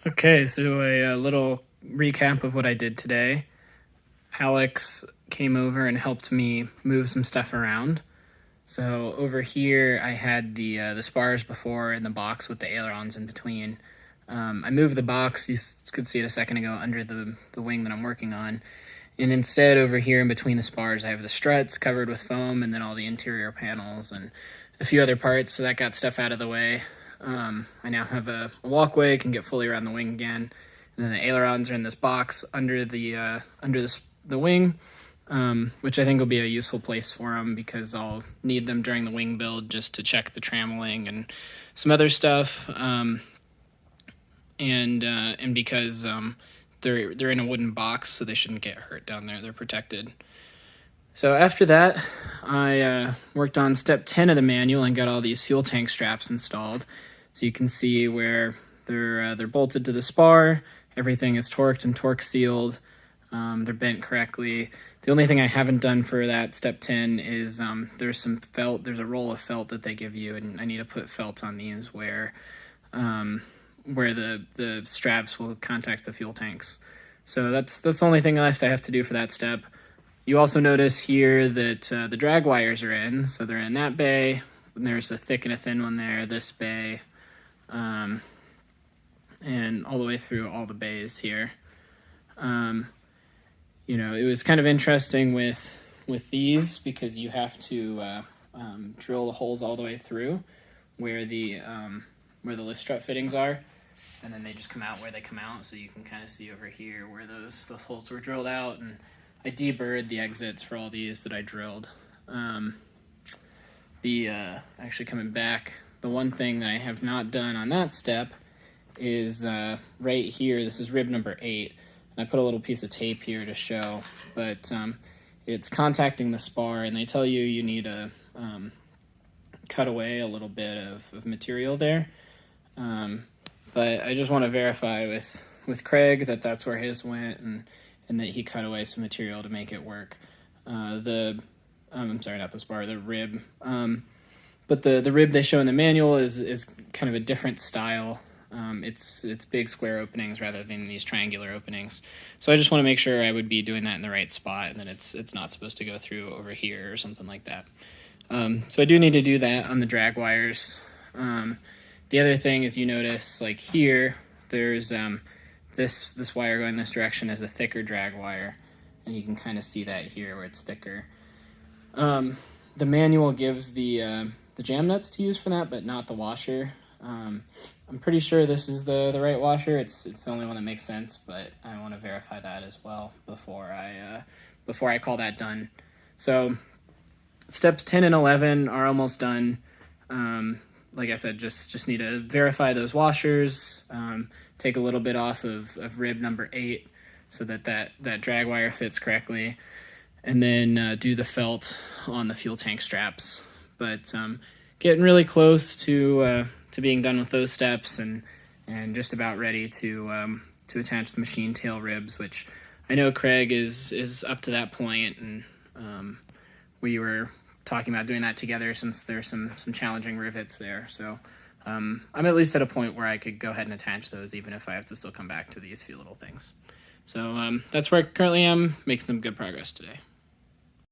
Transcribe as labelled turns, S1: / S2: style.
S1: Okay, so a little recap of what I did today. Alex came over and helped me move some stuff around. So over here, I had the spars before in the box with the ailerons in between. I moved the box, you could see it a second ago, under the wing that I'm working on. And instead, over here in between the spars, I have the struts covered with foam and then all the interior panels and a few other parts, so that got stuff out of the way. I now have a walkway, can get fully around the wing again. And then the ailerons are in this box under the wing, which I think will be a useful place for them because I'll need them during the wing build just to check the trammeling and some other stuff. And because they're in a wooden box, so they shouldn't get hurt down there. They're protected. So after that, I worked on step 10 of the manual and got all these fuel tank straps installed. So you can see where they're bolted to the spar. Everything is torqued and torque sealed. They're bent correctly. The only thing I haven't done for that step 10 is there's some felt. There's a roll of felt that they give you, and I need to put felt on these where the straps will contact the fuel tanks. So that's the only thing left I have to do for that step. You also notice here that the drag wires are in, so they're in that bay. And there's a thick and a thin one there, this bay, and all the way through all the bays here. It was kind of interesting with these because you have to drill the holes all the way through where the lift strut fittings are, and then they just come out where they come out. So you can kind of see over here where those holes were drilled out, and I deburred the exits for all these that I drilled. Actually coming back, the one thing that I have not done on that step is right here. This is rib number 8. And I put a little piece of tape here to show, but it's contacting the spar, and they tell you need to cut away a little bit of material there. But I just want to verify with Craig that that's where his went, and that he cut away some material to make it work. I'm sorry, not the spar, the rib. But the rib they show in the manual is kind of a different style. It's big square openings rather than these triangular openings. So I just want to make sure I would be doing that in the right spot, and that it's not supposed to go through over here or something like that. So I do need to do that on the drag wires. The other thing is, you notice like here, there's this wire going this direction is a thicker drag wire, and you can kind of see that here where it's thicker. The manual gives the jam nuts to use for that, but not the washer. I'm pretty sure this is the right washer. It's the only one that makes sense, but I want to verify that as well before I call that done. So steps 10 and 11 are almost done. Like I said, just need to verify those washers, take a little bit off of rib number 8 so that drag wire fits correctly, and then do the felt on the fuel tank straps. But getting really close to being done with those steps, and just about ready to attach the machine tail ribs, which I know Craig is up to that point, and we were talking about doing that together since there's some challenging rivets there. So I'm at least at a point where I could go ahead and attach those, even if I have to still come back to these few little things. So that's where I currently am, making some good progress today.